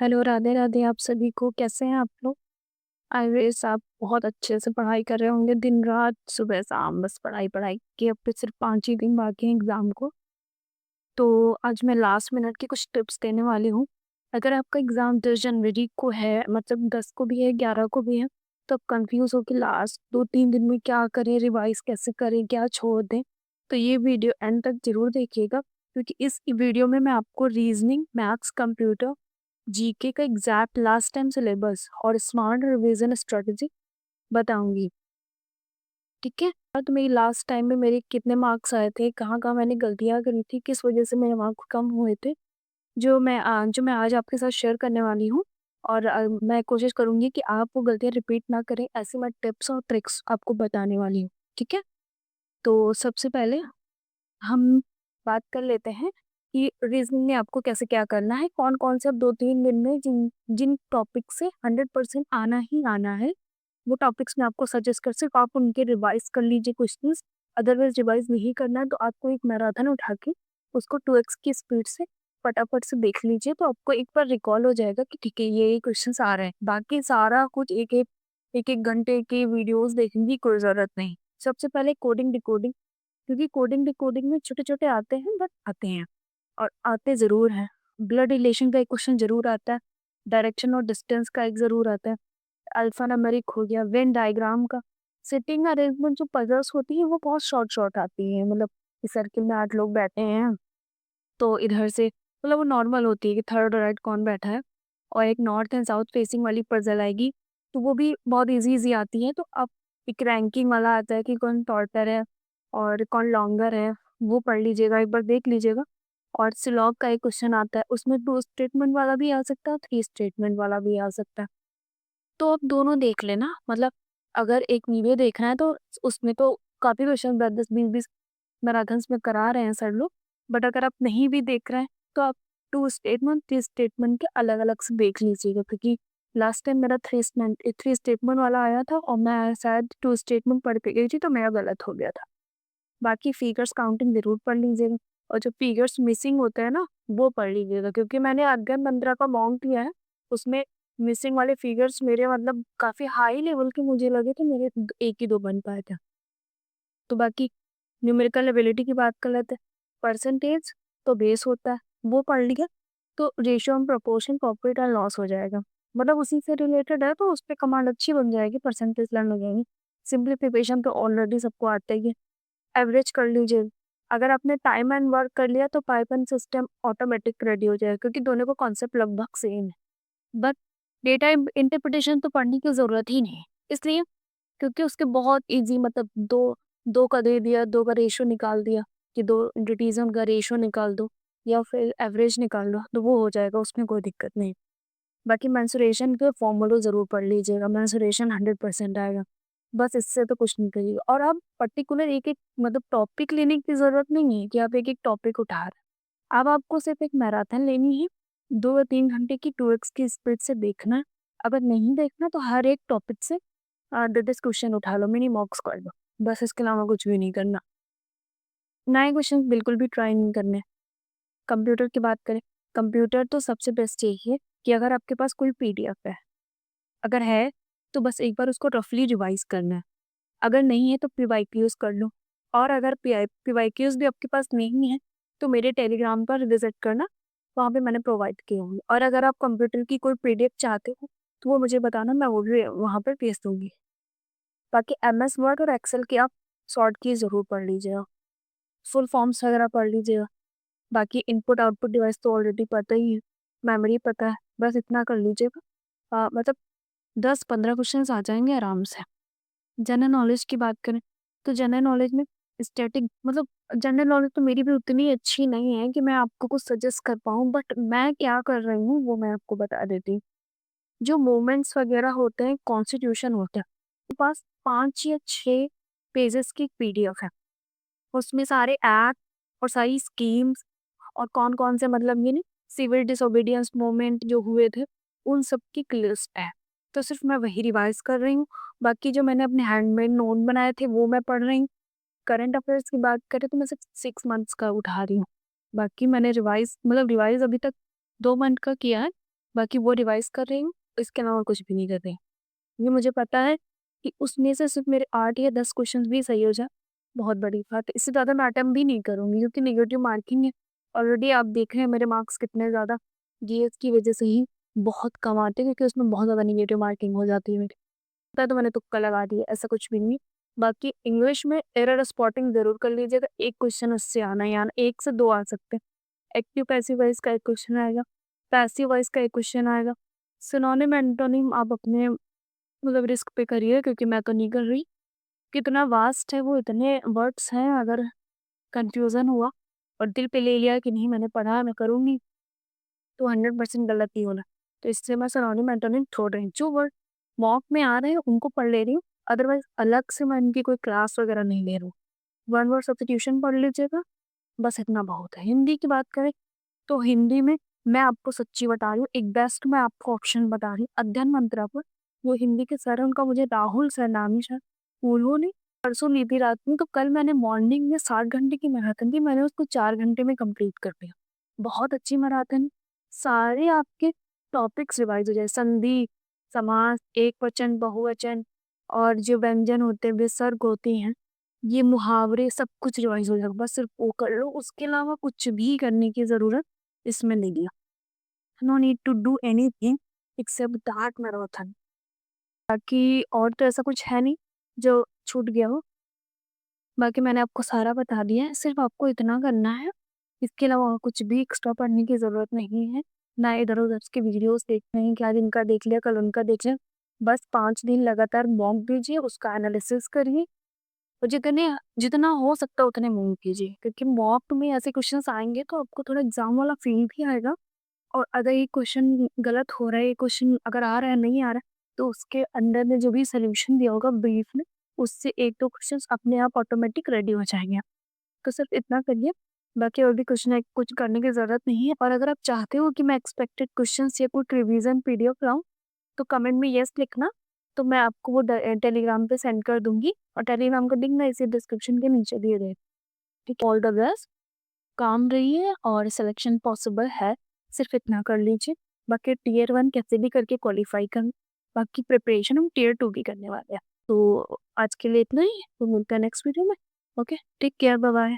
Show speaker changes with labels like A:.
A: Hello, Radhe Radhe आप सभी को। कैसे हैं आप लोग? आई विश आप बहुत अच्छे से पढ़ाई कर रहे होंगे दिन रात सुबह शाम, बस पढ़ाई पढ़ाई के। अब तो सिर्फ 5 ही दिन बाकी हैं एग्ज़ाम को। तो आज मैं लास्ट मिनट की कुछ टिप्स देने वाली हूँ। अगर आपका एग्ज़ाम 10 जनवरी को है, मतलब 10 को भी है, 11 को भी है, तो आप कन्फ्यूज़ हो कि लास्ट 2-3 दिन में क्या करें, रिवाइज़ कैसे करें, क्या छोड़ दें? तो ये वीडियो एंड तक ज़रूर देखिएगा, क्योंकि इस वीडियो में मैं आपको रीज़निंग, मैथ्स, कंप्यूटर, जीके का एग्जैक्ट लास्ट टाइम सिलेबस और स्मार्ट रिवीजन स्ट्रेटजी बताऊंगी। ठीक है? और तो मेरी लास्ट टाइम में मेरे कितने मार्क्स आए थे, कहाँ कहाँ मैंने गलतियाँ करी थी, किस वजह से मेरे मार्क्स कम हुए थे, जो मैं आज आपके साथ शेयर करने वाली हूँ। और मैं कोशिश करूंगी कि आप वो गलतियाँ रिपीट ना करें। ऐसे मैं टिप्स और ट्रिक्स आपको बताने वाली हूँ। ठीक है? तो सबसे पहले हम बात कर लेते हैं कि रीजनिंग में आपको कैसे क्या करना है, कौन-कौन से अब 2-3 दिन में जिन जिन टॉपिक से 100% आना ही आना है, वो टॉपिक्स मैं आपको सजेस्ट कर सिर्फ आप उनके रिवाइज़ कर लीजिए क्वेश्चंस। अदरवाइज़ रिवाइज़ नहीं करना है तो आपको एक मैराथन उठा के उसको 2x की स्पीड से फटाफट से देख लीजिए, तो आपको एक बार रिकॉल हो जाएगा कि ठीक है, ये क्वेश्चंस आ रहे हैं। बाकी सारा कुछ एक-एक घंटे की वीडियोज़ देखने की कोई ज़रूरत नहीं। सबसे पहले कोडिंग डिकोडिंग, क्योंकि कोडिंग डिकोडिंग में छोटे-छोटे आते हैं, बट आते हैं और आते ज़रूर हैं। ब्लड रिलेशन का एक क्वेश्चन ज़रूर आता है, डायरेक्शन और डिस्टेंस का एक ज़रूर आता है, अल्फ़ान्यूमेरिक हो गया, वेन डायग्राम का, सिटिंग अरेंजमेंट जो पज़ल्स होती हैं वो बहुत शॉर्ट-शॉर्ट आती हैं। मतलब इस सर्किल में 8 लोग बैठे हैं, तो इधर से मतलब वो नॉर्मल होती है कि थर्ड राइट कौन बैठा है, और एक नॉर्थ एंड साउथ फेसिंग वाली पज़ल आएगी, तो वो भी बहुत ईज़ी-ईज़ी आती है। तो अब एक रैंकिंग वाला आता है कि कौन टॉपर है और कौन लॉन्गर है, वो पढ़ लीजिएगा, एक बार देख लीजिएगा। और सिलॉग का एक क्वेश्चन आता है, उसमें 2 स्टेटमेंट वाला भी आ सकता है, 3 स्टेटमेंट वाला भी आ सकता है। तो आप दोनों देख लेना, मतलब अगर एक वीडियो देखना है तो उसमें तो काफ़ी क्वेश्चन 10-10, 20-20 मैराथन्स में करा रहे हैं सर लोग। बट अगर आप नहीं भी देख रहे हैं तो आप 2 स्टेटमेंट, 3 स्टेटमेंट के अलग-अलग से देख लीजिएगा, क्योंकि लास्ट टाइम मेरा 3 स्टेटमेंट वाला आया था और मैं शायद 2 स्टेटमेंट पढ़ के गई थी, तो मेरा गलत हो गया था। बाकी फिगर्स काउंटिंग ज़रूर पढ़ लीजिएगा, और जो फिगर्स मिसिंग होते हैं ना, वो पढ़ लीजिएगा, क्योंकि मैंने अध्ययन 15 का मॉक लिया है, उसमें मिसिंग वाले फिगर्स मेरे मतलब काफ़ी हाई लेवल के मुझे लगे थे, मेरे 1 ही 2 बन पाए थे। तो बाकी न्यूमेरिकल एबिलिटी की बात कर लेते हैं, परसेंटेज तो बेस होता है, वो पढ़ लिया, तो ratio and proportion, profit and loss हो जाएगा। मतलब उसी से रिलेटेड है, तो उस पे कमांड अच्छी बन जाएगी, परसेंटेज लर्न हो जाएगी। सिम्प्लीफिकेशन तो ऑलरेडी सबको आता ही है। एवरेज कर लीजिए। अगर आपने टाइम एंड वर्क कर लिया तो पाइपलाइन सिस्टम ऑटोमेटिक रेडी हो जाएगा, क्योंकि दोनों का कॉन्सेप्ट लगभग सेम है। बट डेटा इंटरप्रिटेशन तो पढ़ने की ज़रूरत ही नहीं है। इसलिए क्योंकि उसके बहुत ईज़ी, मतलब 2 का दे दिया, 2 का रेशियो निकाल दिया कि 2 एंटिटीज़ हैं, उनका रेशियो निकाल दो या फिर एवरेज निकाल लो, तो वो हो जाएगा, उसमें कोई दिक्कत नहीं। बाकी मेंसुरेशन के फॉर्मूला ज़रूर पढ़ लीजिएगा, मेंसुरेशन 100% आएगा। बस इससे तो कुछ नहीं करिएगा, और आप पर्टिकुलर एक-एक मतलब टॉपिक लेने की ज़रूरत नहीं है कि आप एक-एक टॉपिक उठा रहे हैं। अब आपको सिर्फ एक मैराथन लेनी है, 2 या 3 घंटे की 2x की स्पीड से देखना है। अगर नहीं देखना तो हर एक टॉपिक से 10-10 क्वेश्चन उठा लो, मिनी मॉक्स कर लो। बस इसके अलावा कुछ भी नहीं करना। नए क्वेश्चन बिल्कुल भी ट्राई नहीं करने। कंप्यूटर की बात करें, कंप्यूटर तो सबसे बेस्ट यही है कि अगर आपके पास कोई पीडीएफ है, अगर है तो बस एक बार उसको रफली रिवाइज करना है। अगर नहीं है तो पीवाईक्यूज कर लो, और अगर पीवाईक्यूज भी आपके पास नहीं है तो मेरे टेलीग्राम पर विजिट करना, वहाँ पे मैंने प्रोवाइड किए होंगे। और अगर आप कंप्यूटर की कोई पीडीएफ चाहते हो तो वो मुझे बताना, मैं वो भी वहाँ पर भेज दूंगी। बाकी एमएस वर्ड और एक्सेल की आप शॉर्ट की ज़रूर पढ़ लीजिएगा, फुल फॉर्म्स वगैरह पढ़ लीजिएगा। बाकी इनपुट आउटपुट डिवाइस तो ऑलरेडी पता ही है, मेमोरी पता है, बस इतना कर लीजिएगा। मतलब 10-15 क्वेश्चंस आ जाएंगे आराम से। जनरल नॉलेज की बात करें तो जनरल नॉलेज में स्टैटिक, मतलब जनरल नॉलेज तो मेरी भी उतनी अच्छी नहीं है कि मैं आपको कुछ सजेस्ट कर पाऊँ, बट मैं क्या कर रही हूँ वो मैं आपको बता देती हूँ। जो मूवमेंट्स वगैरह होते हैं, कॉन्स्टिट्यूशन होता है, मेरे पास 5 या 6 पेजेस की पीडीएफ है। उसमें सारे एक्ट और सारी स्कीम्स और कौन-कौन से, मतलब ये नहीं, सिविल डिसोबीडियंस मूवमेंट जो हुए थे, उन सब की एक लिस्ट है। तो सिर्फ़ मैं वही रिवाइज़ कर रही हूँ। बाकी जो मैंने अपने हैंडमेड नोट बनाए थे वो मैं पढ़ रही हूँ। करंट अफ़ेयर्स की बात करें तो मैं सिर्फ़ 6 मंथ्स का उठा रही हूँ। बाकी मैंने रिवाइज़ अभी तक 2 मंथ का किया है, बाकी वो रिवाइज़ कर रही हूँ, इसके अलावा कुछ भी नहीं कर रही। ये मुझे पता है कि उसमें से सिर्फ़ मेरे 8 या 10 क्वेश्चंस भी सही हो जाए, बहुत बड़ी बात है। इससे ज़्यादा मैं अटेम्प्ट भी नहीं करूँगी क्योंकि नेगेटिव मार्किंग है। ऑलरेडी आप देख रहे हैं मेरे मार्क्स कितने ज़्यादा जीएस की वज़ह से ही बहुत कम आते हैं क्योंकि उसमें बहुत ज़्यादा नेगेटिव मार्किंग हो जाती है मेरी। पता है तो मैंने तुक्का लगा दिया, ऐसा कुछ भी नहीं है। बाकी इंग्लिश में एरर स्पॉटिंग ज़रूर कर लीजिएगा, 1 क्वेश्चन उससे आना ही आना, 1 से 2 आ सकते हैं। एक्टिव पैसिव वॉइस का 1 क्वेश्चन आएगा, पैसिव वॉइस का 1 क्वेश्चन आएगा। सिनोनिम एंटोनिम आप अपने मतलब रिस्क पे करिए क्योंकि मैं तो नहीं कर रही। कितना वास्ट है वो, इतने वर्ड्स हैं, अगर कन्फ्यूज़न हुआ और दिल पे ले लिया कि नहीं मैंने पढ़ा है, मैं करूँगी, तो 100% गलत ही होना। तो इससे मैं सिनोनिम एंटोनिम छोड़ रही हूँ। जो वर्ड मॉक में आ रहे हैं उनको पढ़ ले रही हूँ, अदरवाइज़ अलग से मैं इनकी कोई क्लास वगैरह नहीं ले रही हूँ। वन वर्ड सब्स्टिट्यूशन पढ़ लीजिएगा, बस इतना बहुत है। हिंदी की बात करें तो हिंदी में मैं आपको सच्ची बता रही हूँ, एक बेस्ट मैं आपको ऑप्शन बता रही हूँ, अध्ययन मंत्रा पर। वो हिंदी के सर हैं, उनका मुझे राहुल सर नाम है शायद, उन्होंने परसों ली थी रात में, तो कल मैंने मॉर्निंग में 60 घंटे की मैराथन थी, मैंने उसको 4 घंटे में कंप्लीट कर दिया। बहुत अच्छी मैराथन, सारे आपके टॉपिक्स रिवाइज़ हो जाए, संधि, समास, एकवचन, बहुवचन और जो व्यंजन होते हैं, विसर्ग होते हैं, ये मुहावरे सब कुछ रिवाइज़ हो जाएगा, बस सिर्फ वो कर लो, उसके अलावा कुछ भी करने की ज़रूरत इसमें नहीं है। No need to do anything except that marathon. बाकी और तो ऐसा कुछ है नहीं जो छूट गया हो। बाकी मैंने आपको सारा बता दिया है, सिर्फ आपको इतना करना है, इसके अलावा और कुछ भी एक्स्ट्रा पढ़ने की ज़रूरत नहीं है। ना इधर-उधर के वीडियोज़ देखने हैं कि आज इनका देख लिया, कल उनका देख लिया। बस 5 दिन लगातार मॉक दीजिए, उसका एनालिसिस करिए और जितने जितना हो सकता है उतने मूव कीजिए क्योंकि मॉक में ऐसे क्वेश्चंस आएँगे तो आपको थोड़ा एग्ज़ाम वाला फ़ील भी आएगा और अगर ये क्वेश्चन गलत हो रहा है, ये क्वेश्चन अगर आ रहा है, नहीं आ रहा है, तो उसके अंदर में जो भी सॉल्यूशन दिया होगा ब्रीफ में, उससे 1-2 क्वेश्चंस अपने आप ऑटोमेटिक रेडी हो जाएँगे। तो सिर्फ इतना करिए, बाकी और भी क्वेश्चन है कुछ करने की ज़रूरत नहीं है और अगर आप चाहते हो कि मैं एक्सपेक्टेड क्वेश्चंस या कोई रिवीजन पीडीएफ लाऊँ, तो कमेंट में येस लिखना, तो मैं आपको वो टेलीग्राम पे सेंड कर दूँगी और टेलीग्राम का लिंक मैं इसी डिस्क्रिप्शन के नीचे दिए रहेगा। ठीक है? ऑल द बेस्ट, काम रहिए और सिलेक्शन पॉसिबल है, सिर्फ इतना कर लीजिए। बाकी टियर 1 कैसे भी करके क्वालीफाई कर, बाकी प्रिपरेशन हम टियर 2 की करने वाले हैं। तो आज के लिए इतना ही, तो मिलते हैं नेक्स्ट वीडियो में। Okay, take care, bye bye.